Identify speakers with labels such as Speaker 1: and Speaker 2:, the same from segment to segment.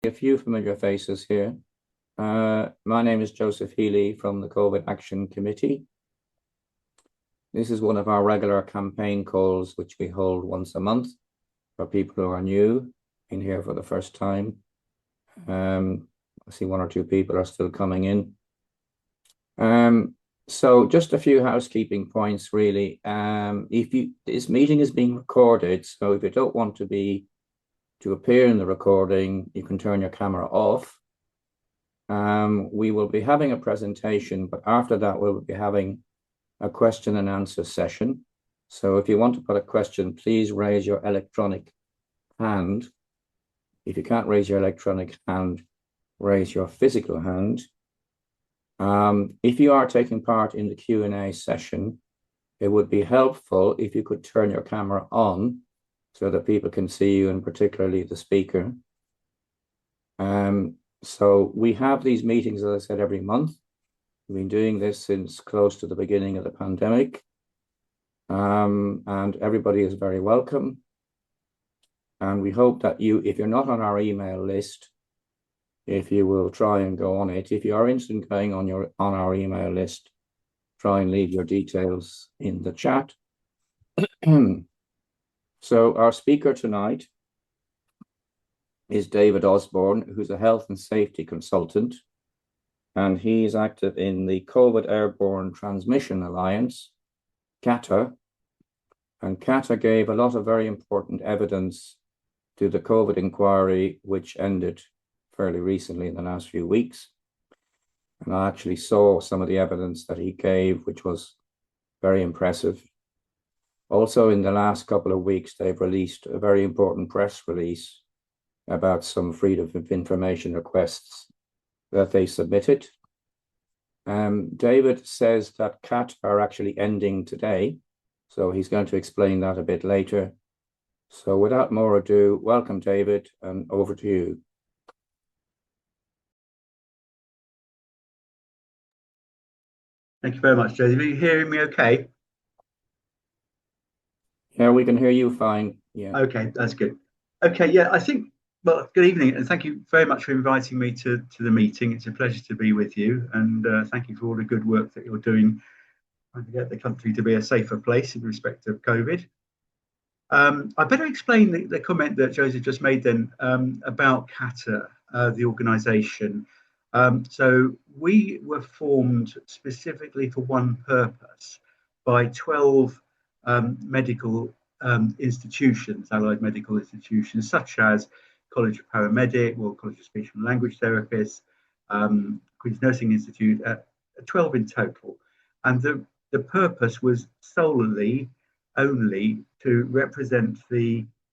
Speaker 1: A few familiar faces here. My name is Joseph Healy from the COVID Action Committee. This is one of our regular campaign calls, which we hold once a month for people who are new in here for the first time. I see one or two people are still coming in. So just a few housekeeping points, really. This meeting is being recorded, so if you don't want to appear in the recording, you can turn your camera off. We will be having a presentation, but after that, we'll be having a question and answer session. So if you want to put a question, please raise your electronic hand. If you can't raise your electronic hand, raise your physical hand. If you are taking part in the Q&A session, it would be helpful if you could turn your camera on so that people can see you, and particularly the speaker. So we have these meetings, as I said, every month. We've been doing this since close to the beginning of the pandemic. And everybody is very welcome. And we hope that if you're not on our email list, if you will try and go on it. If you are interested in going on our email list, try and leave your details in the chat. So our speaker tonight is David Osborn, who's a health and safety consultant, and he's active in the Covid Airborne Transmission Alliance, CATA, and CATA gave a lot of very important evidence to the COVID inquiry, which ended fairly recently in the last few weeks. And I actually saw some of the evidence that he gave, which was very impressive. Also, in the last couple of weeks, they've released a very important press release about some freedom of information requests that they submitted. David says that CAT are actually ending today, so he's going to explain that a bit later. So without more ado, welcome, David, and over to you.
Speaker 2: Thank you very much, Joseph. Are you hearing me okay?
Speaker 1: Yeah, we can hear you fine. Yeah.
Speaker 2: Okay, that's good. Okay, yeah, well, good evening, and thank you very much for inviting me to the meeting. It's a pleasure to be with you, and thank you for all the good work that you're doing trying to get the country to be a safer place in respect of COVID. I better explain the comment that Joseph just made then about CATA, the organisation. So we were formed specifically for one purpose by 12 medical institutions, allied medical institutions, such as College of Paramedic, Royal College of Speech and Language Therapists, Queen's Nursing Institute, 12 in total. And the purpose was only to represent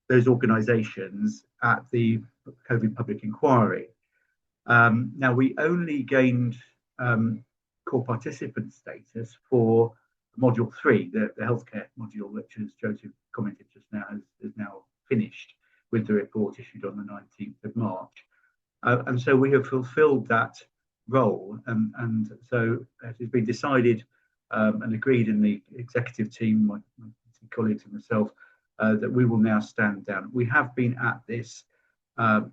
Speaker 2: those organisations at the COVID public inquiry. Now, we only gained core participant status for Module 3, the healthcare module, which, as Joseph commented just now, is now finished with the report issued on the 19th of March. And so we have fulfilled that role. And so it has been decided and agreed in the executive team, my colleagues and myself, that we will now stand down. We have been at this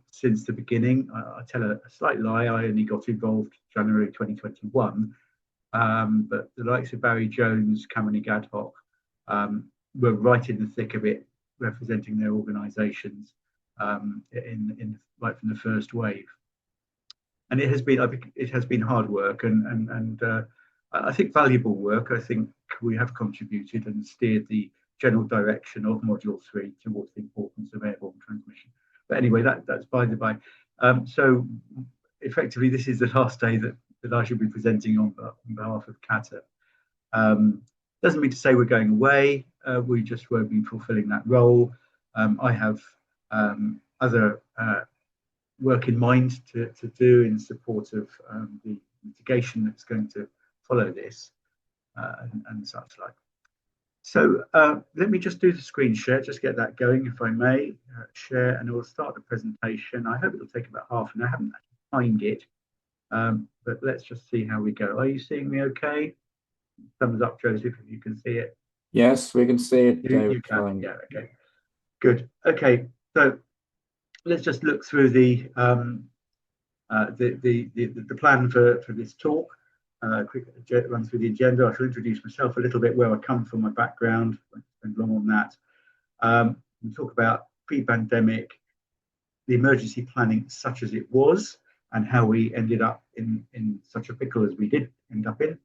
Speaker 2: since the beginning. I tell a slight lie. I only got involved January 2021, but the likes of Barry Jones, Cameron Ad Hoc were right in the thick of it, representing their organisations right from the first wave. And it has been hard work and I think valuable work. I think we have contributed and steered the general direction of Module 3 towards the importance of airborne transmission. But anyway, that's by the by. So effectively, this is the last day that I should be presenting on behalf of CATA. Doesn't mean to say we're going away. We just won't be fulfilling that role. I have other work in mind to do in support of the mitigation that's going to follow this and such like. So let me just do the screen share, just get that going, if I may. Share, and we'll start the presentation. I hope it'll take about half an hour. I haven't actually timed it, but let's just see how we go. Are you seeing me okay? Thumbs up, Joseph, if you can see it.
Speaker 1: Yes, we can see it.
Speaker 2: You can, yeah, okay. Good. Okay, so let's just look through the plan for this talk. Quick run through the agenda. I shall introduce myself a little bit, where I come from, my background. I won't spend long on that. We'll talk about pre-pandemic, the emergency planning such as it was, and how we ended up in such a pickle as we did end up in.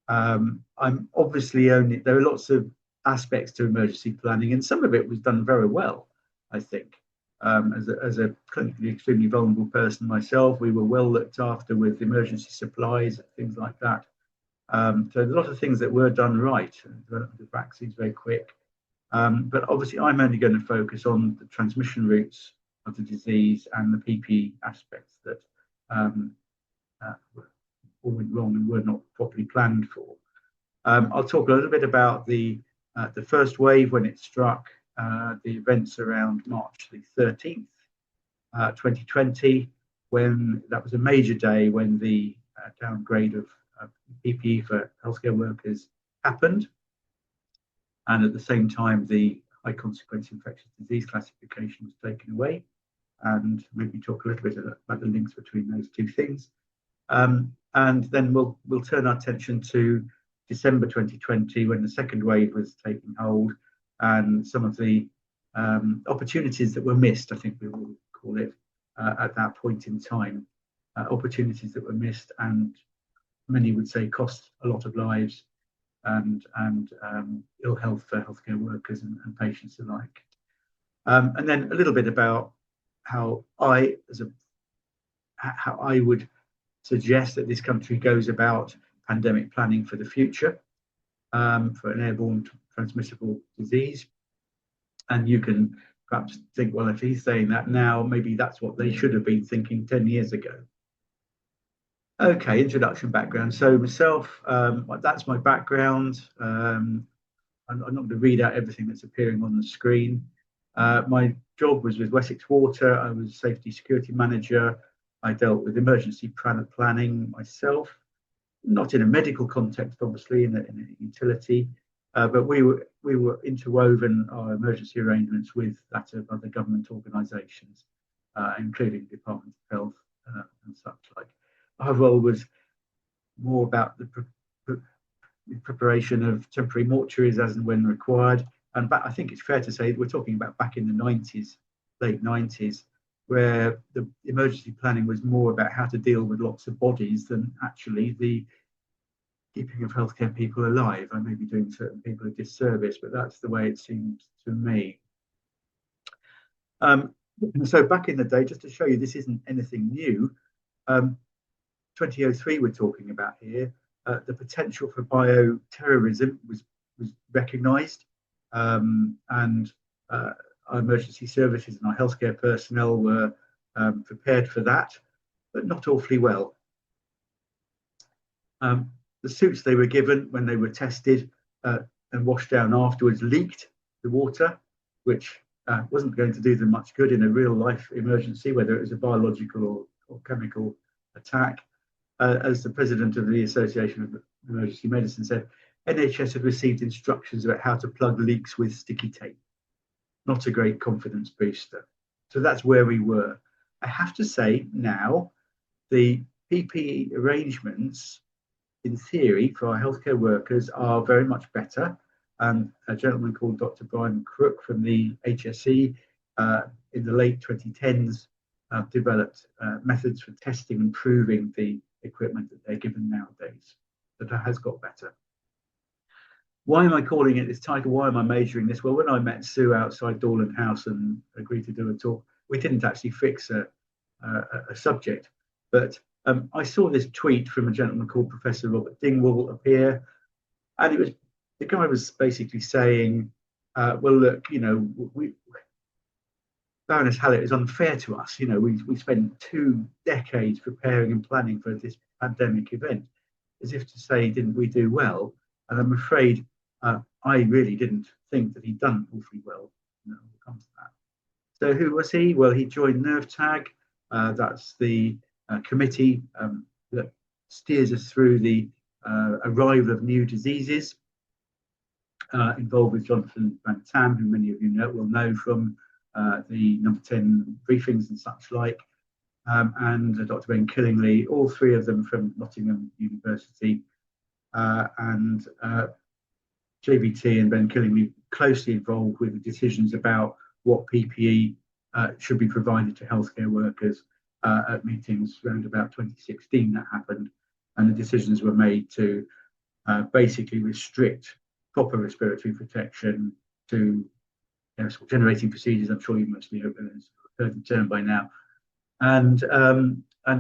Speaker 2: I'm obviously there are lots of aspects to emergency planning, and some of it was done very well, I think. As a clinically extremely vulnerable person myself, we were well looked after with emergency supplies and things like that. So a lot of things that were done right. The vaccine's very quick. But obviously, I'm only going to focus on the transmission routes of the disease and the PPE aspects that all went wrong and were not properly planned for. I'll talk a little bit about the first wave when it struck, the events around March the 13th, 2020, when that was a major day when the downgrade of PPE for healthcare workers happened. And at the same time, the high consequence infectious disease classification was taken away, and maybe talk a little bit about the links between those two things. And then we'll turn our attention to December 2020, when the second wave was taking hold, and some of the opportunities that were missed, I think we will call it, at that point in time. Opportunities that were missed, and many would say cost a lot of lives, and ill health for healthcare workers and patients alike. And then a little bit about how I would suggest that this country goes about pandemic planning for the future, for an airborne transmissible disease. And you can perhaps think, well, if he's saying that now, maybe that's what they should have been thinking 10 years ago. Okay, introduction, background. So myself, that's my background. I'm not going to read out everything that's appearing on the screen. My job was with Wessex Water. I was safety security manager. I dealt with emergency planning myself, not in a medical context, obviously, in a utility, but we were interwoven our emergency arrangements with that of other government organisations, including the Department of Health and such like. Our role was more about the preparation of temporary mortuaries as and when required. And I think it's fair to say we're talking about back in the 90s, late 90s, where the emergency planning was more about how to deal with lots of bodies than actually the keeping of healthcare people alive. I may be doing certain people a disservice, but that's the way it seems to me. So back in the day, just to show you this isn't anything new, 2003 we're talking about here, the potential for bioterrorism was recognised, and our emergency services and our healthcare personnel were prepared for that, but not awfully well. The suits they were given when they were tested and washed down afterwards leaked the water, which wasn't going to do them much good in a real life emergency, whether it was a biological or chemical attack. As the president of the Association of Emergency Medicine said, NHS had received instructions about how to plug leaks with sticky tape. Not a great confidence booster. So that's where we were. I have to say now, the PPE arrangements, in theory, for our healthcare workers are very much better. And a gentleman called Dr. Brian Crook from the HSE in the late 2010s developed methods for testing and proving the equipment that they're given nowadays. But that has got better. Why am I calling it this title? Why am I majoring this? Well, when I met Sue outside Dorland House and agreed to do a talk, we didn't actually fix a subject. But I saw this tweet from a gentleman called Professor Robert Dingwall appear, and the guy was basically saying, well, look, you know, Baroness Hallett is unfair to us. You know, we spent 2 decades preparing and planning for this pandemic event, as if to say, didn't we do well? And I'm afraid I really didn't think that he'd done awfully well. When it comes to that. So who was he? Well, he joined NERVTAG. That's the committee that steers us through the arrival of new diseases, involved with Jonathan Van Tam, who many of you will know from the number 10 briefings and such like, and Dr. Ben Killingley, all three of them from Nottingham University, and JVT and Ben Killingley closely involved with the decisions about what PPE should be provided to healthcare workers at meetings around about 2016 that happened, and the decisions were made to basically restrict proper respiratory protection to generating procedures. I'm sure you mostly heard the term by now, and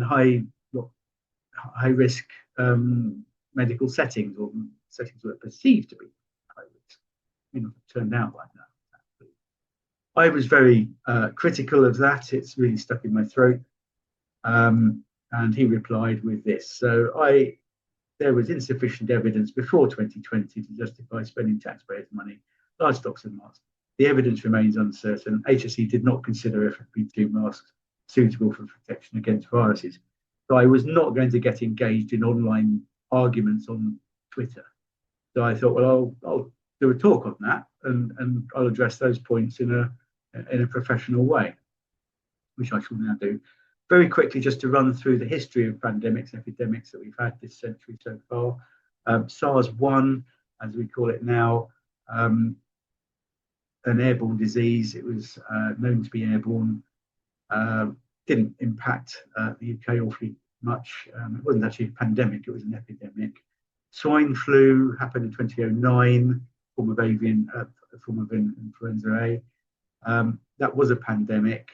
Speaker 2: high risk medical settings, or settings that are perceived to be high risk, turned out like that. I was very critical of that. It's really stuck in my throat. And he replied with this: so there was insufficient evidence before 2020 to justify spending taxpayers' money, large stocks of masks. The evidence remains uncertain. HSE did not consider FFP2 masks suitable for protection against viruses. So I was not going to get engaged in online arguments on Twitter. So I thought, well, I'll do a talk on that, and I'll address those points in a professional way, which I shall now do. Very quickly, just to run through the history of pandemics, epidemics that we've had this century so far. SARS-1, as we call it now, an airborne disease. It was known to be airborne. Didn't impact the UK awfully much. It wasn't actually a pandemic, it was an epidemic. Swine flu happened in 2009, form of influenza A. That was a pandemic.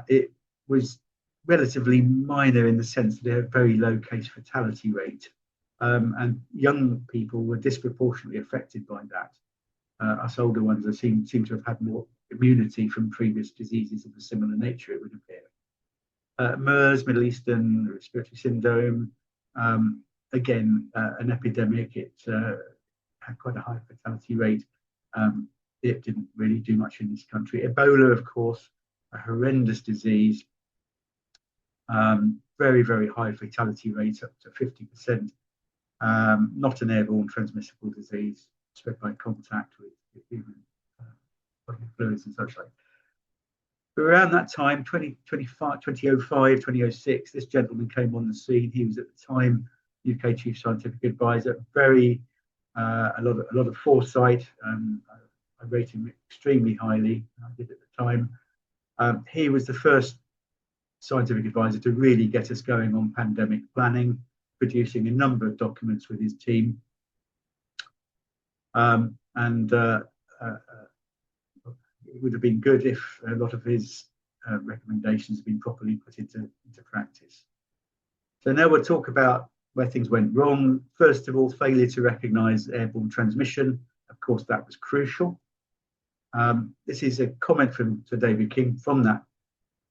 Speaker 2: It was relatively minor in the sense that they had a very low case fatality rate, and young people were disproportionately affected by that. Us older ones seem to have had more immunity from previous diseases of a similar nature, it would appear. MERS, Middle Eastern Respiratory Syndrome, again, an epidemic. It had quite a high fatality rate. It didn't really do much in this country. Ebola, of course, a horrendous disease. Very, very high fatality rate, up to 50%. Not an airborne transmissible disease, spread by contact with human bodily fluids and such like. But around that time, 2005, 2006, this gentleman came on the scene. He was at the time UK Chief Scientific Advisor. A lot of foresight. I rate him extremely highly. I did at the time. He was the first scientific advisor to really get us going on pandemic planning, producing a number of documents with his team. It would have been good if a lot of his recommendations had been properly put into practice. So now we'll talk about where things went wrong. First of all, failure to recognise airborne transmission. Of course, that was crucial. This is a comment from Sir David King from that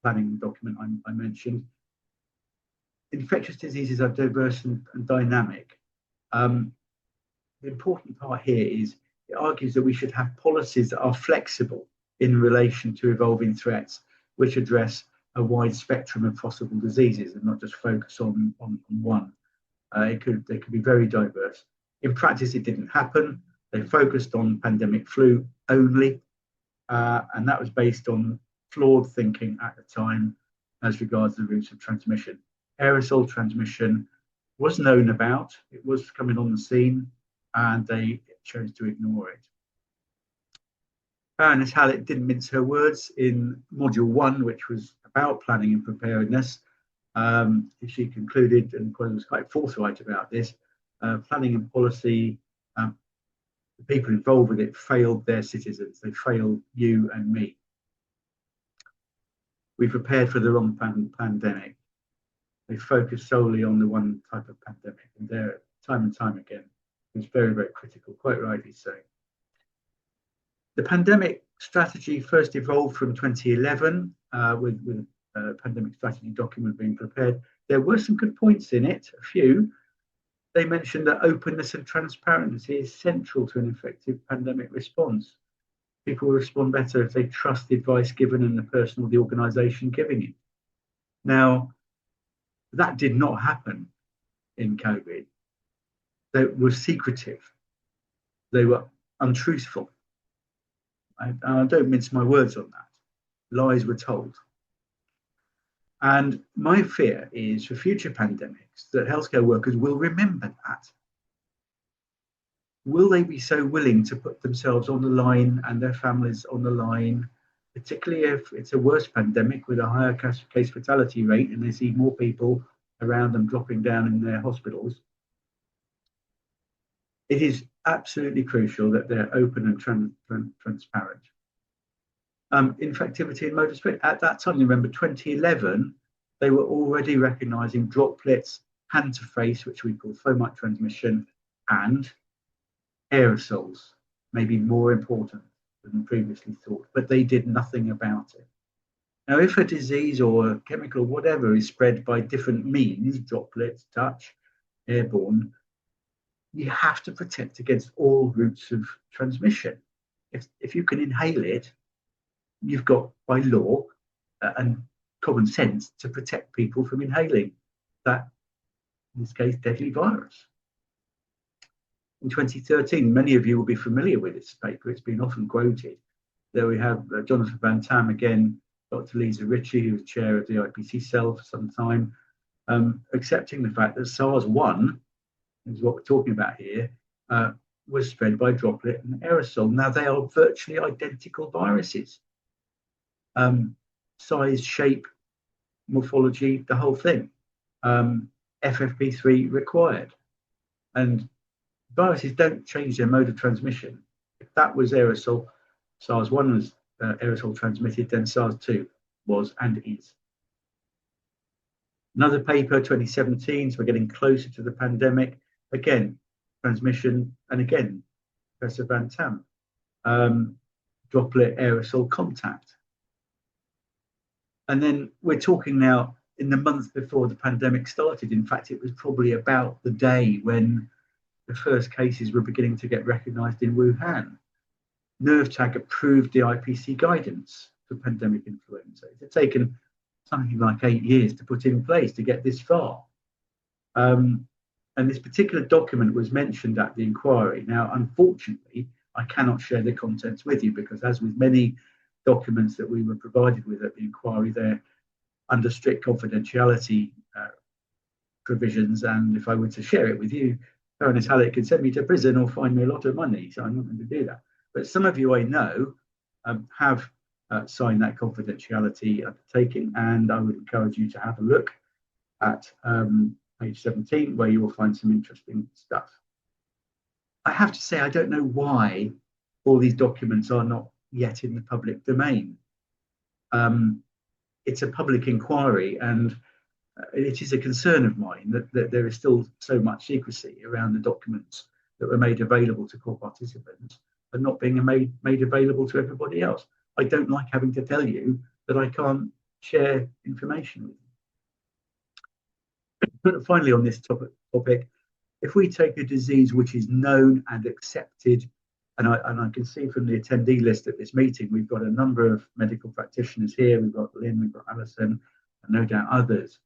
Speaker 2: planning document I mentioned. Infectious diseases are diverse and dynamic. The important part here is it argues that we should have policies that are flexible in relation to evolving threats, which address a wide spectrum of possible diseases and not just focus on one. They could be very diverse. In practice, it didn't happen. They focused on pandemic flu only, and that was based on flawed thinking at the time as regards the routes of transmission. Aerosol transmission was known about, it was coming on the scene, and they chose to ignore it. Baroness Hallett didn't mince her words in Module 1, which was about planning and preparedness. She concluded, and was quite forthright about this, planning and policy, the people involved with it failed their citizens. They failed you and me. We prepared for the wrong pandemic. They focused solely on the one type of pandemic, and there, time and time again, it was very, very critical, quite rightly so. The pandemic strategy first evolved from 2011 with a pandemic strategy document being prepared. There were some good points in it, a few. They mentioned that openness and transparency is central to an effective pandemic response. People will respond better if they trust the advice given and the person or the organisation giving it. Now, that did not happen in COVID. They were secretive. They were untruthful. I don't mince my words on that. lies were told. And my fear is for future pandemics that healthcare workers will remember that. Will they be so willing to put themselves on the line and their families on the line, particularly if it's a worse pandemic with a higher case fatality rate and they see more people around them dropping down in their hospitals? It is absolutely crucial that they're open and transparent. Infectivity in motor at that time, remember 2011, they were already recognising droplets, hand to face, which we call fomite transmission, and aerosols, maybe more important than previously thought, but they did nothing about it. Now, if a disease or a chemical, whatever, is spread by different means, droplets, touch, airborne, you have to protect against all routes of transmission. If you can inhale it, you've got, by law and common sense, to protect people from inhaling that, in this case, deadly virus. In 2013, many of you will be familiar with this paper. It's been often quoted. There we have Jonathan Van Tam again, Dr. Lisa Ritchie, who was chair of the IPC Cell for some time, accepting the fact that SARS-1, is what we're talking about here, was spread by droplet and aerosol. Now, they are virtually identical viruses. Size, shape, morphology, the whole thing. FFP3 required. And viruses don't change their mode of transmission. If that was aerosol, SARS-1 was aerosol transmitted, then SARS-2 was and is. Another paper, 2017, so we're getting closer to the pandemic. Again, transmission, and again, Professor Van Tam, droplet aerosol contact. And then we're talking now in the month before the pandemic started. In fact, it was probably about the day when the first cases were beginning to get recognised in Wuhan. NERVTAG approved the IPC guidance for pandemic influenza. It's taken something like 8 years to put in place to get this far. And this particular document was mentioned at the inquiry. Now, unfortunately, I cannot share the contents with you because, as with many documents that we were provided with at the inquiry, they're under strict confidentiality provisions. And if I were to share it with you, Baroness Hallett could send me to prison or fine me a lot of money. So I'm not going to do that. But some of you I know have signed that confidentiality undertaking, and I would encourage you to have a look at page 17, where you will find some interesting stuff. I have to say, I don't know why all these documents are not yet in the public domain. It's a public inquiry, and it is a concern of mine that there is still so much secrecy around the documents that were made available to core participants and not being made available to everybody else. I don't like having to tell you that I can't share information with you. But finally, on this topic, if we take a disease which is known and accepted, and I can see from the attendee list at this meeting, we've got a number of medical practitioners here. We've got Lynn, we've got Alison, and no doubt others.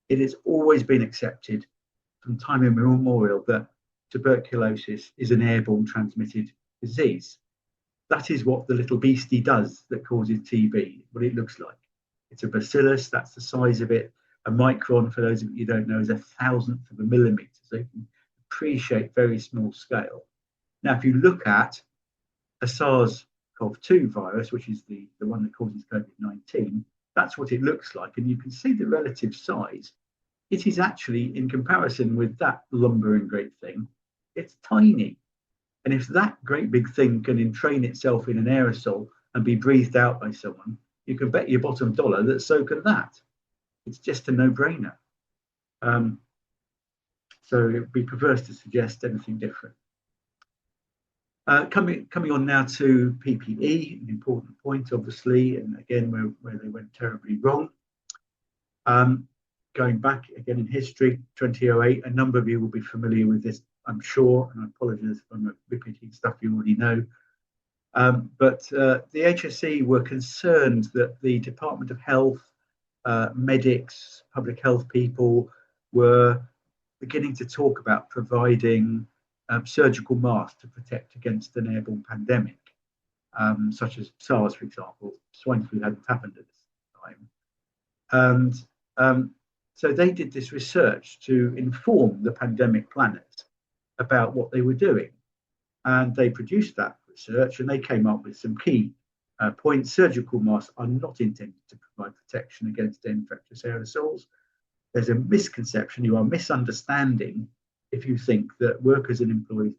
Speaker 2: It has always been accepted from time immemorial that tuberculosis is an airborne transmitted disease. That is what the little beastie does that causes TB, what it looks like. It's a bacillus, that's the size of it. A micron, for those of you who don't know, is 1,000th of a millimetre, so you can appreciate very small scale. Now, if you look at a SARS-CoV-2 virus, which is the one that causes COVID-19, that's what it looks like, and you can see the relative size. It is actually, in comparison with that lumbering great thing, it's tiny. And if that great big thing can entrain itself in an aerosol and be breathed out by someone, you can bet your bottom dollar that so can that. It's just a no-brainer. So it would be perverse to suggest anything different. Coming on now to PPE, an important point, obviously, and again, where they went terribly wrong. Going back again in history, 2008, a number of you will be familiar with this, I'm sure, and I apologise if I'm repeating stuff you already know. But the HSE were concerned that the Department of Health, medics, public health people were beginning to talk about providing surgical masks to protect against an airborne pandemic. such as SARS, for example. Swine flu hadn't happened at this time. And so they did this research to inform the pandemic planners about what they were doing. And they produced that research and they came up with some key points. Surgical masks are not intended to provide protection against infectious aerosols. There's a misconception, you are misunderstanding if you think that workers and employees,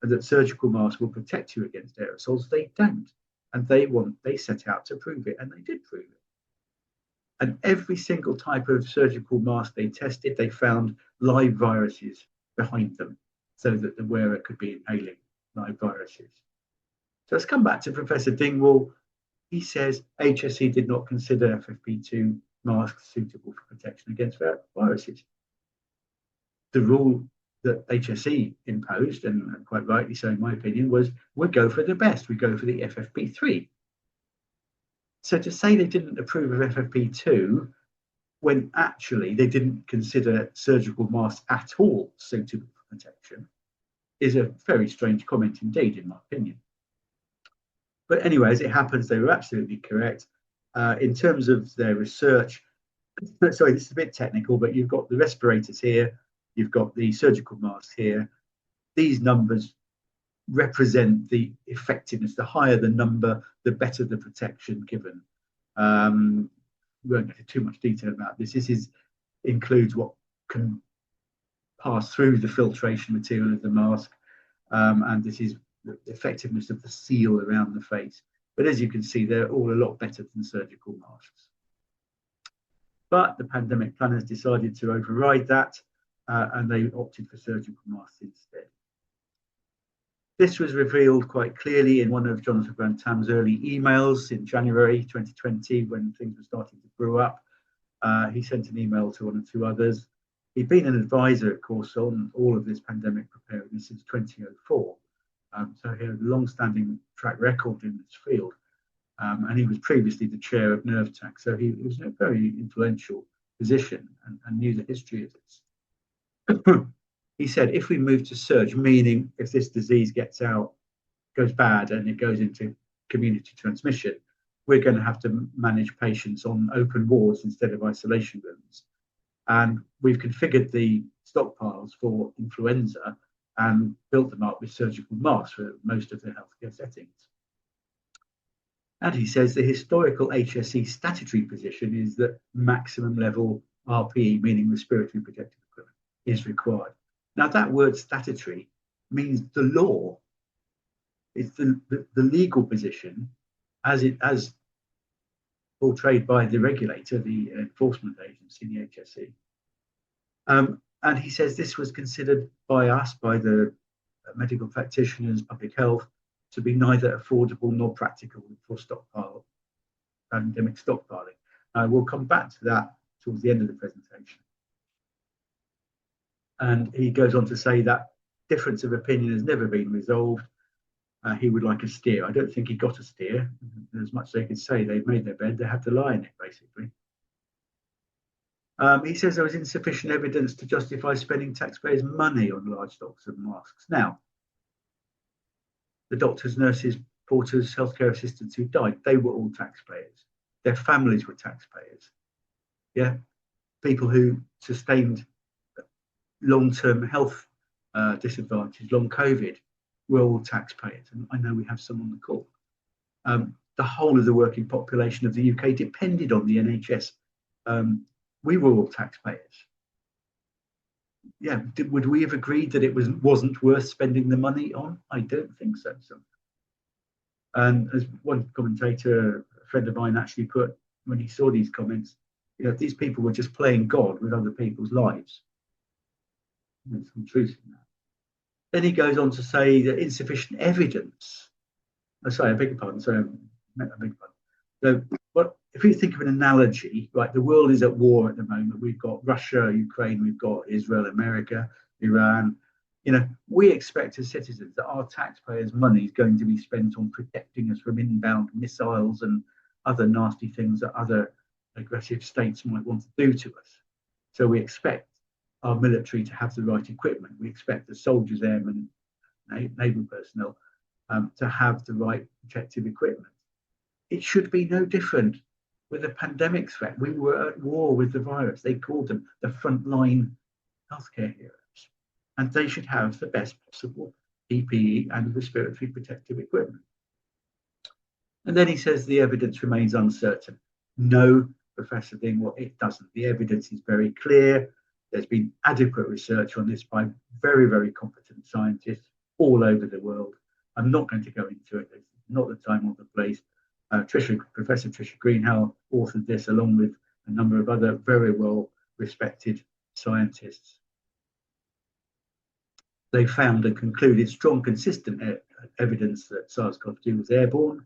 Speaker 2: that surgical masks will protect you against aerosols. They don't. And they set out to prove it, and they did prove it. And every single type of surgical mask they tested, they found live viruses behind them so that the wearer could be inhaling live viruses. So let's come back to Professor Dingwall. He says HSE did not consider FFP2 masks suitable for protection against viruses. The rule that HSE imposed, and quite rightly so in my opinion, was we go for the best, we go for the FFP3. So to say they didn't approve of FFP2 when actually they didn't consider surgical masks at all suitable for protection is a very strange comment indeed, in my opinion. But anyway, as it happens, they were absolutely correct. In terms of their research, sorry, this is a bit technical, but you've got the respirators here, you've got the surgical masks here. These numbers represent the effectiveness. The higher the number, the better the protection given. We won't go into too much detail about this. This includes what can pass through the filtration material of the mask, and this is the effectiveness of the seal around the face. But as you can see, they're all a lot better than surgical masks. But the pandemic planners decided to override that, and they opted for surgical masks instead. This was revealed quite clearly in one of Jonathan Grantam's early emails in January 2020 when things were starting to brew up. He sent an email to one or two others. He'd been an advisor, of course, on all of this pandemic preparedness since 2004. So he had a long-standing track record in this field. And he was previously the chair of NERVTAC. So he was in a very influential position and knew the history of this. He said, if we move to surge, meaning if this disease goes bad and it goes into community transmission, we're going to have to manage patients on open wards instead of isolation rooms. And we've configured the stockpiles for influenza and built them up with surgical masks for most of the healthcare settings. And he says the historical HSE statutory position is that maximum level RPE, meaning respiratory protective equipment, is required. Now, that word statutory means the law. It's the legal position as portrayed by the regulator, the enforcement agency, the HSE. And he says this was considered by us, by the medical practitioners, public health, to be neither affordable nor practical for pandemic stockpiling. We'll come back to that towards the end of the presentation. And he goes on to say that difference of opinion has never been resolved. He would like a steer. I don't think he got a steer. As much as they could say, they've made their bed, they had to lie in it, basically. He says there was insufficient evidence to justify spending taxpayers' money on large stocks of masks. Now, the doctors, nurses, porters, healthcare assistants who died, they were all taxpayers. Their families were taxpayers. Yeah, people who sustained long-term health disadvantage, long COVID, were all taxpayers. And I know we have some on the call. The whole of the working population of the UK depended on the NHS. We were all taxpayers. Yeah, would we have agreed that it wasn't worth spending the money on? I don't think so. And as one commentator, a friend of mine, actually put when he saw these comments, these people were just playing God with other people's lives. There's some truth in that. Then he goes on to say that insufficient evidence. Oh, sorry, I beg your pardon. Sorry, I beg your pardon. So, if you think of an analogy, right, the world is at war at the moment. We've got Russia, Ukraine, we've got Israel, America, Iran. We expect as citizens that our taxpayers' money is going to be spent on protecting us from inbound missiles and other nasty things that other aggressive states might want to do to us. So we expect our military to have the right equipment. We expect the soldiers, airmen, naval personnel to have the right protective equipment. It should be no different with a pandemic threat. We were at war with the virus. They called them the frontline healthcare heroes, and they should have the best possible PPE and respiratory protective equipment. And then he says the evidence remains uncertain. No, Professor Dingwall, it doesn't. The evidence is very clear. There's been adequate research on this by very, very competent scientists all over the world. I'm not going to go into it. It's not the time or the place. Professor Tricia Greenhalgh authored this along with a number of other very well respected scientists. They found and concluded strong, consistent evidence that SARS-CoV-2 was airborne.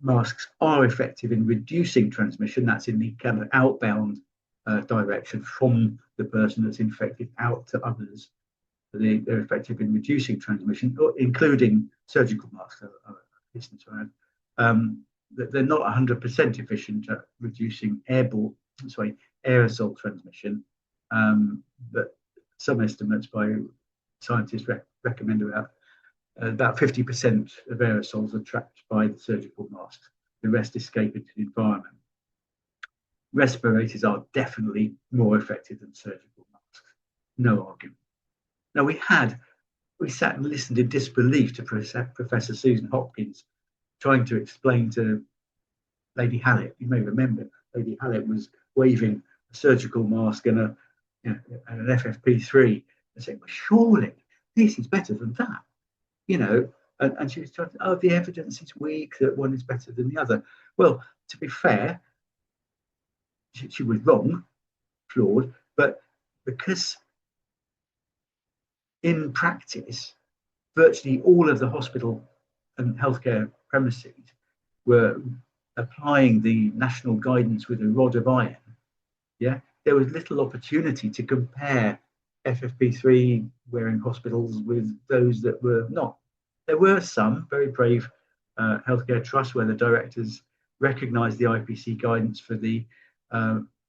Speaker 2: Masks are effective in reducing transmission. That's in the kind of outbound direction from the person that's infected out to others. They're effective in reducing transmission, including surgical masks. They're not 100% efficient at reducing aerosol transmission, but some estimates by scientists recommend about 50% of aerosols are trapped by the surgical masks. The rest escape into the environment. Respirators are definitely more effective than surgical masks. No argument. Now we sat and listened in disbelief to Professor Susan Hopkins trying to explain to Lady Hallett. You may remember Lady Hallett was waving a surgical mask and an FFP3 and saying, well, surely this is better than that. And she was trying to, the evidence is weak, that one is better than the other. Well, to be fair, she was wrong, flawed, but because in practice, virtually all of the hospital and healthcare premises were applying the national guidance with a rod of iron, there was little opportunity to compare FFP3 wearing hospitals with those that were not. There were some very brave healthcare trusts where the directors recognised the IPC guidance for the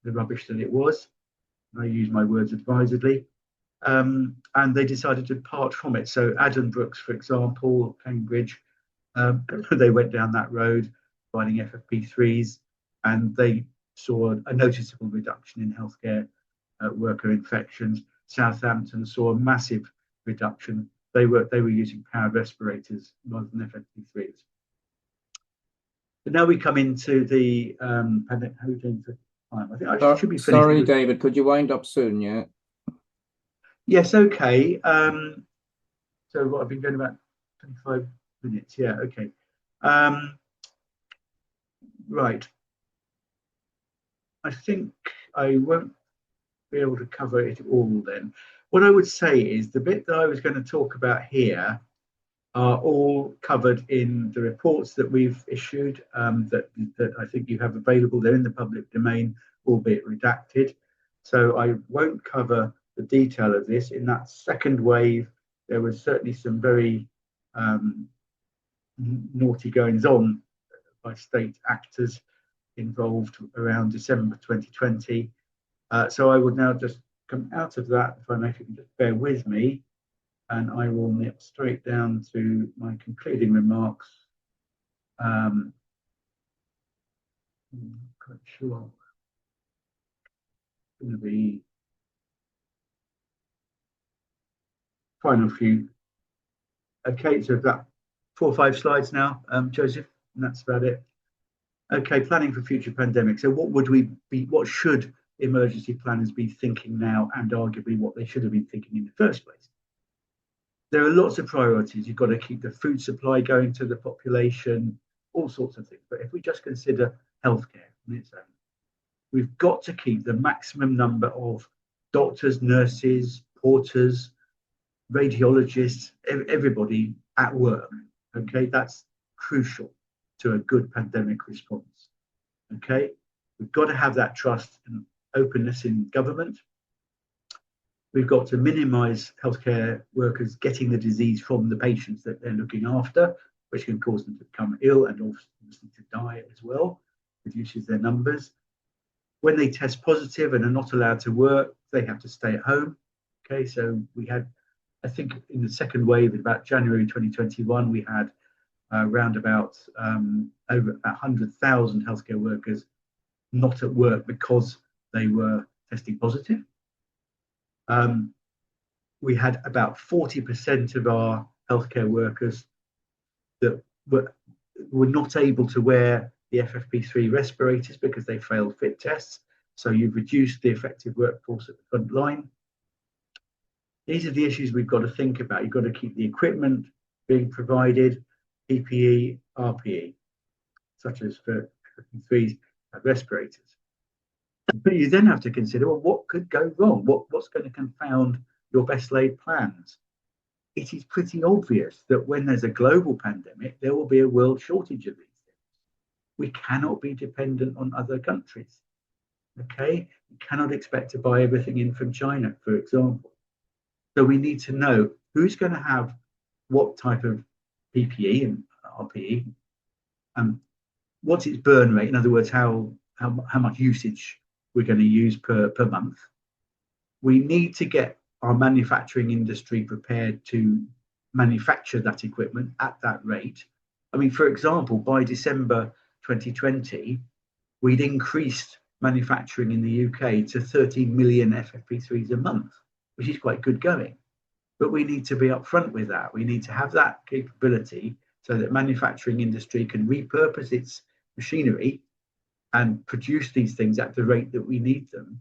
Speaker 2: rubbish that it was. I use my words advisedly. And they decided to depart from it. So Addenbrooke's, for example, Cambridge, they went down that road, finding FFP3s, and they saw a noticeable reduction in healthcare worker infections. Southampton saw a massive reduction. They were using powered respirators rather than FFP3s. But now we come into the pandemic. How are we doing for time? I think I should be finished.
Speaker 1: Sorry, David. Could you wind up soon? Yeah.
Speaker 2: Yes. Okay. So what I've been going about 25 minutes. Yeah. Okay. Right. I think I won't be able to cover it all then. What I would say is the bit that I was going to talk about here are all covered in the reports that we've issued that I think you have available. They're in the public domain, albeit redacted. So I won't cover the detail of this. In that second wave, there was certainly some very naughty goings on by state actors involved around December 2020. So I would now just come out of that, if I may, if you can just bear with me, and I will nip straight down to my concluding remarks. I'm not quite sure. It's going to be final few. Okay, so I've got 4 or 5 slides now, Joseph, and that's about it. Okay, planning for future pandemics. So what should emergency planners be thinking now, and arguably what they should have been thinking in the first place? There are lots of priorities. You've got to keep the food supply going to the population, all sorts of things. But if we just consider healthcare on its own, we've got to keep the maximum number of doctors, nurses, porters, radiologists, everybody at work. Okay, that's crucial to a good pandemic response. Okay, we've got to have that trust and openness in government. We've got to minimise healthcare workers getting the disease from the patients that they're looking after, which can cause them to become ill and obviously to die as well, reduces their numbers. When they test positive and are not allowed to work, they have to stay at home. Okay, so we had I think in the second wave, in about January 2021, we had around about over 100,000 healthcare workers not at work because they were testing positive. We had about 40% of our healthcare workers that were not able to wear the FFP3 respirators because they failed fit tests. So you've reduced the effective workforce at the front line. These are the issues we've got to think about. You've got to keep the equipment being provided, PPE, RPE, such as for FFP3 respirators. But you then have to consider, well, what could go wrong? What's going to confound your best laid plans? It is pretty obvious that when there's a global pandemic, there will be a world shortage of these things. We cannot be dependent on other countries. Okay, you cannot expect to buy everything in from China, for example. So we need to know who's going to have what type of PPE and RPE, what's its burn rate. In other words, how much usage we're going to use per month. We need to get our manufacturing industry prepared to manufacture that equipment at that rate. I mean, for example, by December 2020, we'd increased manufacturing in the UK to 13 million FFP3s a month, which is quite good going. But we need to be upfront with that. We need to have that capability so that manufacturing industry can repurpose its machinery and produce these things at the rate that we need them.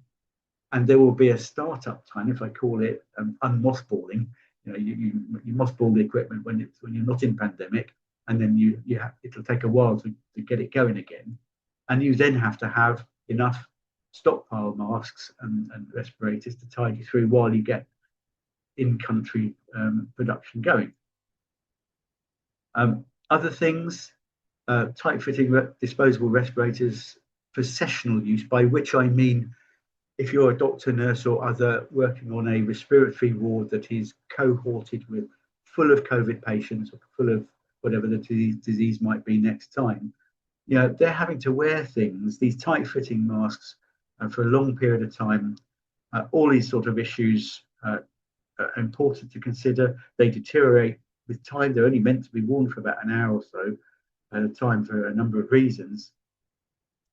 Speaker 2: And there will be a startup time, if I call it unmothballing. You know, you mothball the equipment when you're not in pandemic, and then it'll take a while to get it going again. And you then have to have enough stockpile masks and respirators to tide you through while you get in-country production going. Other things, tight-fitting disposable respirators for sessional use, by which I mean if you're a doctor, nurse or other working on a respiratory ward that is cohorted with full of COVID patients or full of whatever the disease might be next time, you know, they're having to wear things, these tight-fitting masks for a long period of time. All these sort of issues are important to consider. They deteriorate with time. They're only meant to be worn for about an hour or so at a time for a number of reasons.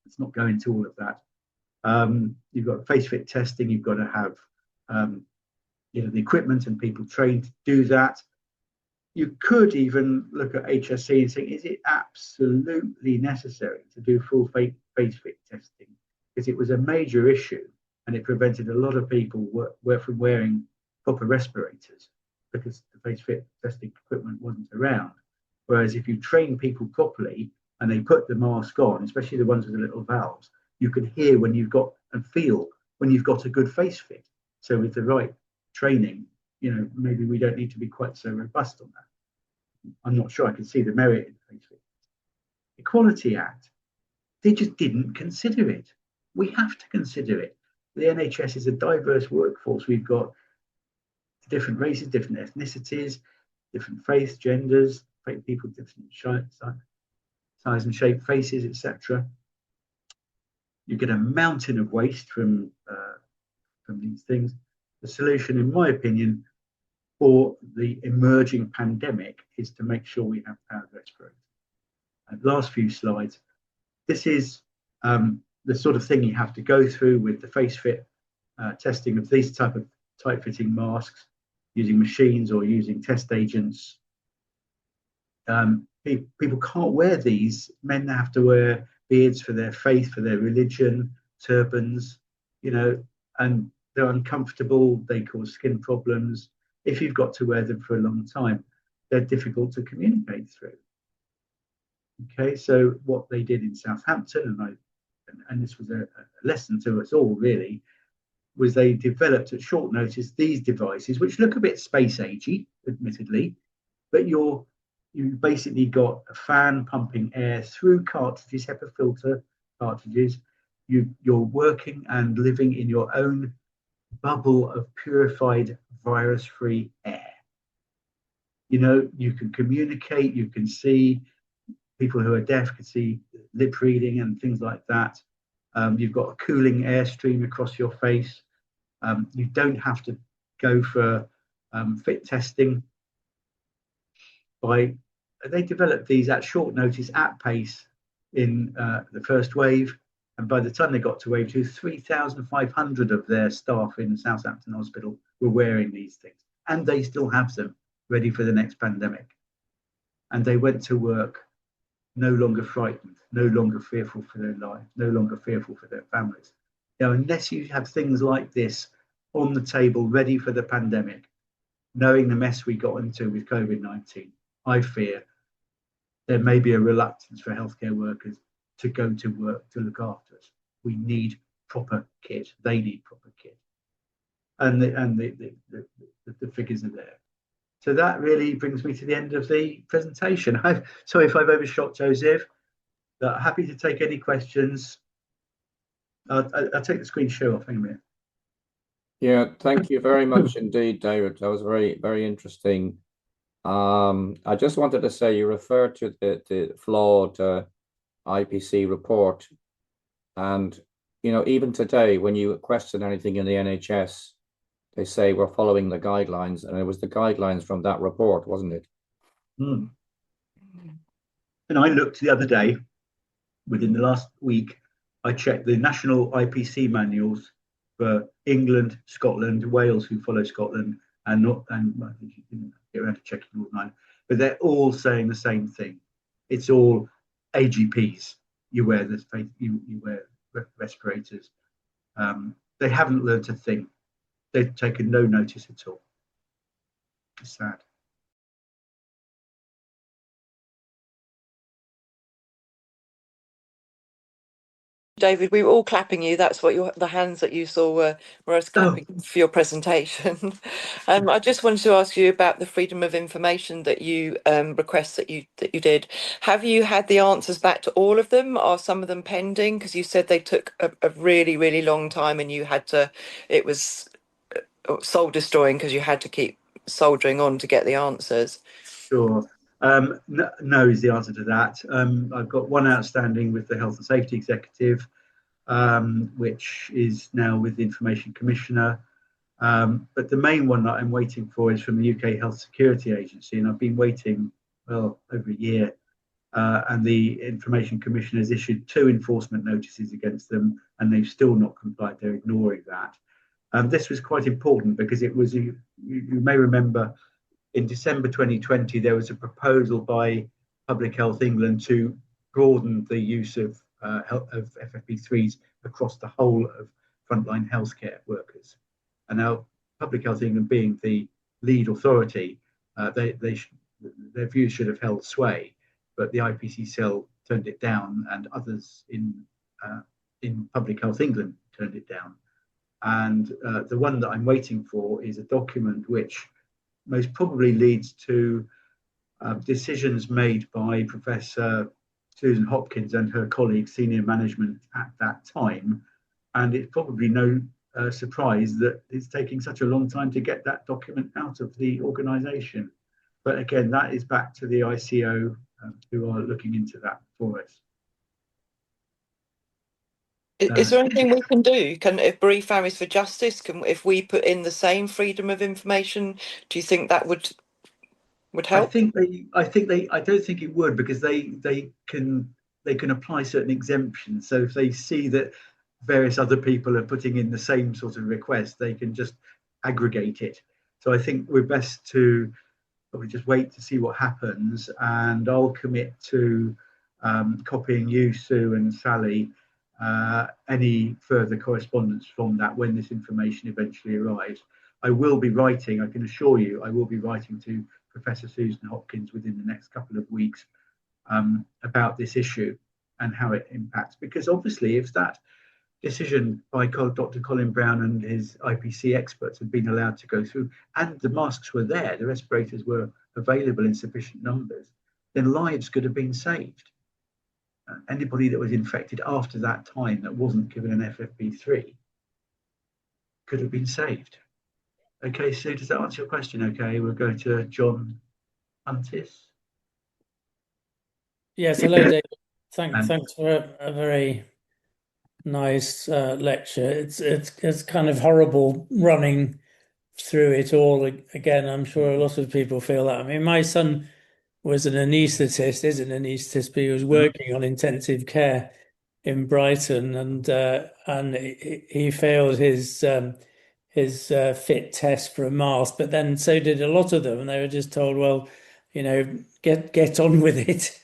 Speaker 2: Let's not go into all of that. You've got face fit testing. You've got to have the equipment and people trained to do that. You could even look at HSE and say, is it absolutely necessary to do full face fit testing? Because it was a major issue and it prevented a lot of people from wearing proper respirators because the face fit testing equipment wasn't around. Whereas if you train people properly and they put the mask on, especially the ones with the little valves, you can hear when you've got and feel when you've got a good face fit. So with the right training, you know, maybe we don't need to be quite so robust on that. I'm not sure I can see the merit in face fit. Equality Act, they just didn't consider it. We have to consider it. The NHS is a diverse workforce. We've got different races, different ethnicities, different faiths, genders, people, different size and shape, faces, etc. You get a mountain of waste from these things. The solution, in my opinion, for the emerging pandemic is to make sure we have powered respirators. Last few slides. This is the sort of thing you have to go through with the face fit testing of these type of tight fitting masks using machines or using test agents. People can't wear these. Men have to wear beards for their faith, for their religion, turbans, you know, and they're uncomfortable. They cause skin problems. If you've got to wear them for a long time, they're difficult to communicate through. Okay, so what they did in Southampton, and this was a lesson to us all really, was they developed at short notice these devices, which look a bit space agey, admittedly, but you basically got a fan pumping air through cartridges, HEPA filter cartridges. You're working and living in your own bubble of purified virus-free air. You know, you can communicate, you can see. People who are deaf can see lip reading and things like that. You've got a cooling airstream across your face. You don't have to go for fit testing. They developed these at short notice, at pace, in the first wave, and by the time they got to wave 2, 3,500 of their staff in Southampton Hospital were wearing these things, and they still have them ready for the next pandemic. And they went to work no longer frightened, no longer fearful for their lives, no longer fearful for their families. Now, unless you have things like this on the table ready for the pandemic, knowing the mess we got into with COVID-19, I fear there may be a reluctance for healthcare workers to go to work to look after us. We need proper kit. They need proper kit. And the figures are there. So that really brings me to the end of the presentation. Sorry if I've overshot, Joseph. Happy to take any questions. I'll take the screen share off in a minute.
Speaker 1: Yeah, thank you very much indeed, David. That was very, very interesting. I just wanted to say you referred to the flawed IPC report, and even today when you question anything in the NHS, they say we're following the guidelines, and it was the guidelines from that report, wasn't it?
Speaker 2: And I looked the other day, within the last week, I checked the national IPC manuals for England, Scotland, Wales, who follow Scotland, and I think you can get around to checking all nine, but they're all saying the same thing. It's all AGPs. You wear this, you wear respirators. They haven't learned a thing. They've taken no notice at all. It's sad.
Speaker 3: David, we were all clapping you. That's what the hands that you saw were us clapping for your presentation. I just wanted to ask you about the freedom of information that you request that you did. Have you had the answers back to all of them? Are some of them pending? Because you said they took a really, really long time, and you had to. It was soul destroying because you had to keep soldiering on to get the answers.
Speaker 2: Sure. No is the answer to that. I've got one outstanding with the Health and Safety Executive, which is now with the Information Commissioner. But the main one that I'm waiting for is from the UK Health Security Agency, and I've been waiting, well, over a year. And the Information Commissioner has issued 2 enforcement notices against them, and they've still not complied. They're ignoring that. This was quite important because it was, you may remember, in December 2020, there was a proposal by Public Health England to broaden the use of FFP3s across the whole of frontline healthcare workers. And now Public Health England, being the lead authority, their views should have held sway, but the IPC Cell turned it down, and others in Public Health England turned it down. And the one that I'm waiting for is a document which most probably leads to decisions made by Professor Susan Hopkins and her colleagues, senior management at that time. And it's probably no surprise that it's taking such a long time to get that document out of the organisation. But again, that is back to the ICO who are looking into that for us.
Speaker 3: Is there anything we can do? If Bereaved Families for Justice, if we put in the same freedom of information, do you think that would help?
Speaker 2: I don't think it would, because they can apply certain exemptions. So if they see that various other people are putting in the same sort of request, they can just aggregate it. So I think we're best to probably just wait to see what happens, and I'll commit to copying you, Sue, and Sally, any further correspondence from that when this information eventually arrives. I will be writing, I can assure you, I will be writing to Professor Susan Hopkins within the next couple of weeks about this issue and how it impacts. Because obviously, if that decision by Dr. Colin Brown and his IPC experts had been allowed to go through, and the masks were there, the respirators were available in sufficient numbers, then lives could have been saved. Anybody that was infected after that time that wasn't given an FFP3 could have been saved. Okay, Sue, does that answer your question? Okay, we'll go to John Huntis.
Speaker 4: Yes, hello, David. Thanks for a very nice lecture. It's kind of horrible running through it all again. I'm sure a lot of people feel that. I mean, my son was an anaesthetist, is an anaesthetist, but he was working on intensive care in Brighton, and he failed his fit test for a mask, but then so did a lot of them, and they were just told, well, get on with it.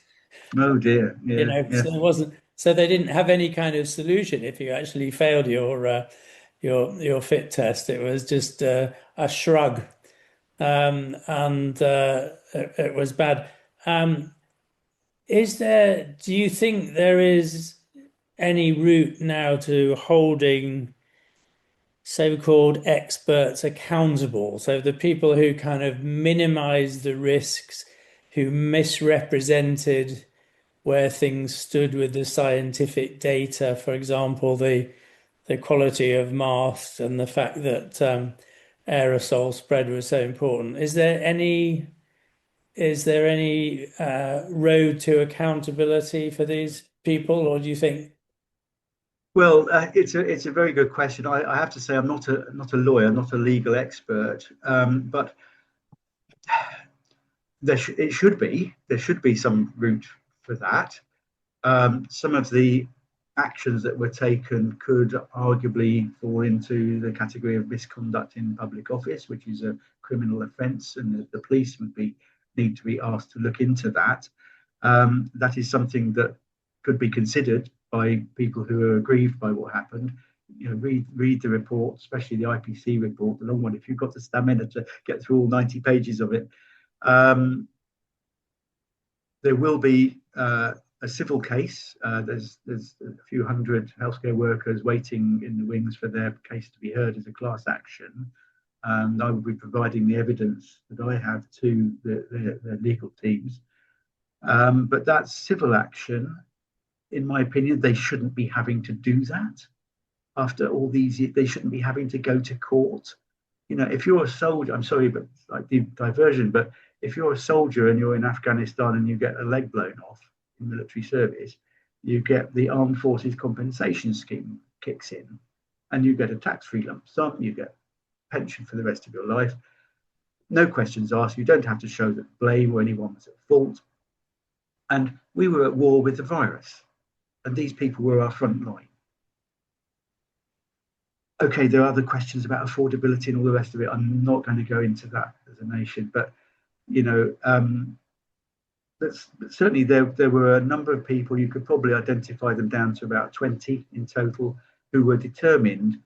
Speaker 2: Oh dear, yeah, yeah.
Speaker 4: So it wasn't. So they didn't have any kind of solution if you actually failed your fit test. It was just a shrug, and it was bad. Do you think there is any route now to holding so-called experts accountable? So the people who kind of minimize the risks, who misrepresented where things stood with the scientific data, for example, the quality of masks and the fact that aerosol spread was so important. Is there any road to accountability for these people, or do you think?
Speaker 2: Well, it's a very good question. I have to say I'm not a lawyer, not a legal expert, but there should be some route for that. Some of the actions that were taken could arguably fall into the category of misconduct in public office, which is a criminal offence, and the police would need to be asked to look into that. That is something that could be considered by people who are aggrieved by what happened. Read the report, especially the IPC report, the long one. If you've got the stamina to get through all 90 pages of it, there will be a civil case. There's a few hundred healthcare workers waiting in the wings for their case to be heard as a class action. I will be providing the evidence that I have to the legal teams. But that's civil action. In my opinion, they shouldn't be having to do that. After all these years, they shouldn't be having to go to court. If you're a soldier, I'm sorry, but like the diversion, but if you're a soldier and you're in Afghanistan and you get a leg blown off in military service, you get the Armed Forces Compensation Scheme kicks in, and you get a tax-free lump sum, you get pension for the rest of your life. No questions asked. You don't have to show that blame or anyone was at fault. And we were at war with the virus, and these people were our front line. Okay, there are other questions about affordability and all the rest of it. I'm not going to go into that as a nation, but certainly there were a number of people, you could probably identify them down to about 20 in total, who were determined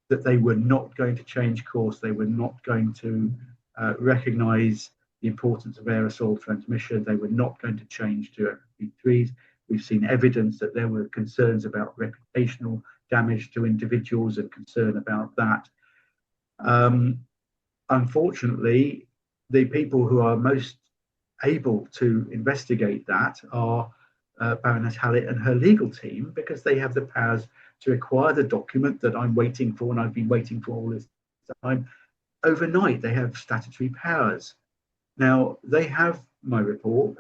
Speaker 2: that they were not going to change course. They were not going to recognise the importance of aerosol transmission. They were not going to change to FP3s. We've seen evidence that there were concerns about reputational damage to individuals and concern about that. Unfortunately, the people who are most able to investigate that are Baroness Hallett and her legal team, because they have the powers to acquire the document that I'm waiting for, and I've been waiting for all this time. Overnight, they have statutory powers. Now, they have my report,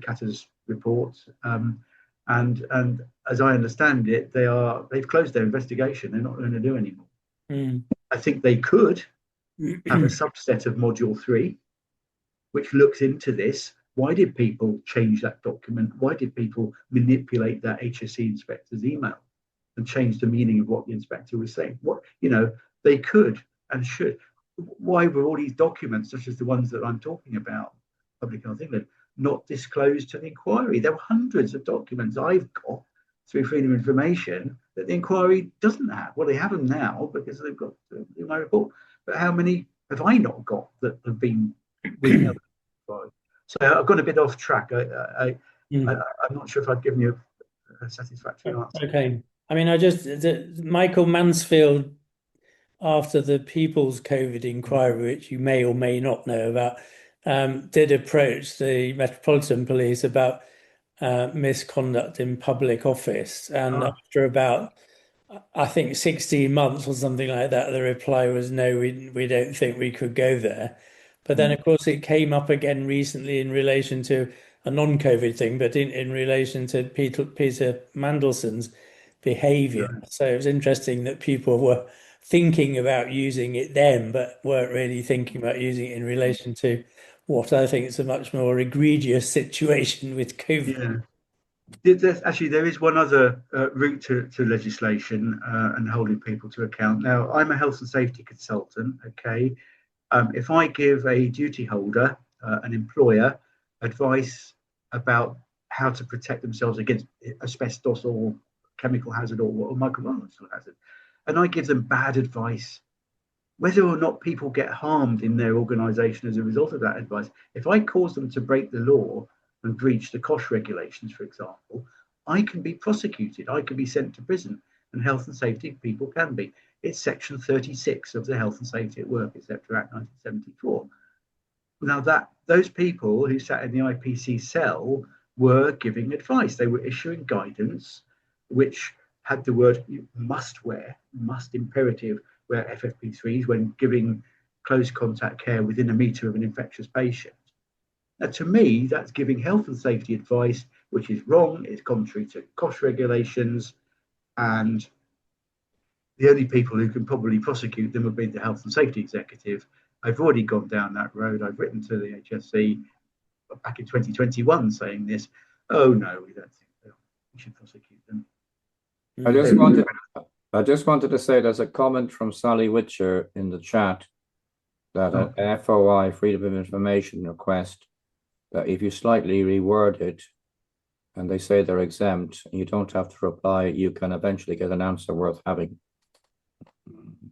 Speaker 2: CATA's report, and as I understand it, they've closed their investigation. They're not going to do anymore. I think they could have a subset of Module 3, which looks into this. Why did people change that document? Why did people manipulate that HSE inspector's email and change the meaning of what the inspector was saying? They could and should. Why were all these documents, such as the ones that I'm talking about, Public Health England, not disclosed to the inquiry? There were hundreds of documents I've got through Freedom of Information that the inquiry doesn't have. Well, they have them now because they've got in my report. But how many have I not got that have been with other inquiries? So I've gone a bit off track. I'm not sure if I've given you a satisfactory answer.
Speaker 4: Okay. I mean, Michael Mansfield, after the People's COVID inquiry, which you may or may not know about, did approach the Metropolitan Police about misconduct in public office. And after about, I think, 16 months or something like that, the reply was, no, we don't think we could go there. But then, of course, it came up again recently in relation to a non-COVID thing, but in relation to Peter Mandelson's behaviour. So it was interesting that people were thinking about using it then, but weren't really thinking about using it in relation to what I think is a much more egregious situation with COVID.
Speaker 2: Yeah. There is one other route to legislation and holding people to account. Now, I'm a health and safety consultant, okay? If I give a duty holder, an employer, advice about how to protect themselves against asbestos or chemical hazard or microbiological hazard, and I give them bad advice, whether or not people get harmed in their organisation as a result of that advice, if I cause them to break the law and breach the COSH regulations, for example, I can be prosecuted. I can be sent to prison, and health and safety people can be. It's Section 36 of the Health and Safety at Work, etc. Act 1974. Now, those people who sat in the IPC cell were giving advice. They were issuing guidance, which had the word must imperative, wear FFP3s when giving close contact care within a metre of an infectious patient. Now, to me, that's giving health and safety advice, which is wrong, it's contrary to COSH regulations, and the only people who can probably prosecute them would be the health and safety executive. I've already gone down that road. I've written to the HSE back in 2021 saying this. Oh, no, we don't think we should prosecute them.
Speaker 1: I just wanted to say there's a comment from Sally Witcher in the chat that an FOI, Freedom of Information request, that if you slightly reword it and they say they're exempt, you don't have to reply, you can eventually get an answer worth having.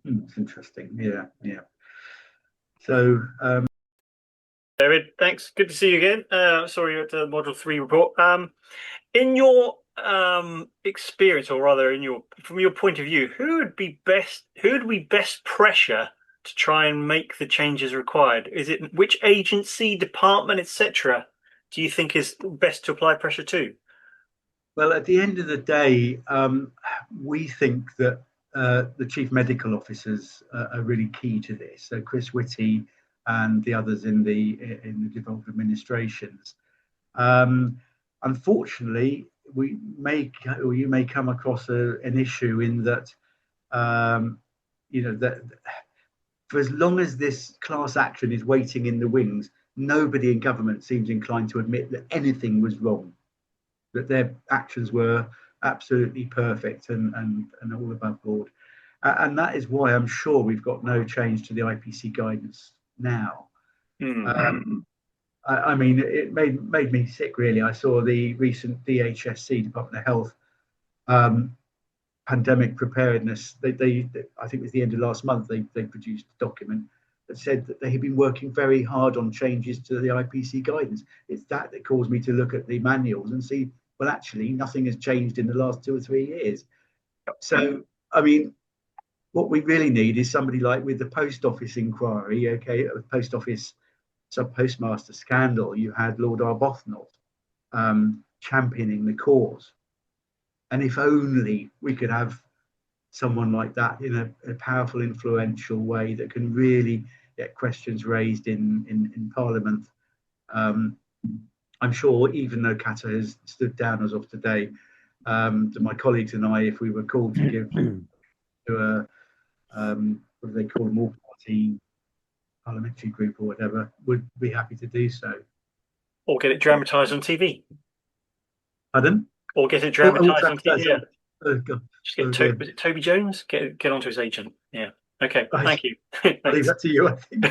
Speaker 2: That's interesting. Yeah. So,
Speaker 5: David, thanks. Good to see you again. Sorry, at the Module 3 report. In your experience, or rather from your point of view, who would we best pressure to try and make the changes required? Is it which agency, department, etc. do you think is best to apply pressure to?
Speaker 2: Well, at the end of the day, we think that the chief medical officers are really key to this. So Chris Whitty and the others in the devolved administrations. Unfortunately, you may come across an issue in that, that for as long as this class action is waiting in the wings, nobody in government seems inclined to admit that anything was wrong, that their actions were absolutely perfect and all above board. And that is why I'm sure we've got no change to the IPC guidance now. I mean, it made me sick, really. I saw the recent DHSC, Department of Health, pandemic preparedness. They I think it was the end of last month, they produced a document that said that they had been working very hard on changes to the IPC guidance. It's that caused me to look at the manuals and see, well, actually, nothing has changed in the last 2 or 3 years. So, I mean, what we really need is somebody like with the post office inquiry, okay, post office sub-postmaster scandal, you had Lord Arbuthnot championing the cause. And if only we could have someone like that in a powerful, influential way that can really get questions raised in Parliament. I'm sure, even though CATA has stood down as of today, to my colleagues and I, if we were called to give to a what do they call them, all-party parliamentary group or whatever, would be happy to do so.
Speaker 5: Or get it dramatised on TV.
Speaker 2: Pardon?
Speaker 5: Or get it dramatised on TV. Yeah.
Speaker 2: Oh, God.
Speaker 5: Just get was it Toby Jones? Get onto his agent. Yeah. Okay. Thank you.
Speaker 2: I'll leave that to you, I think.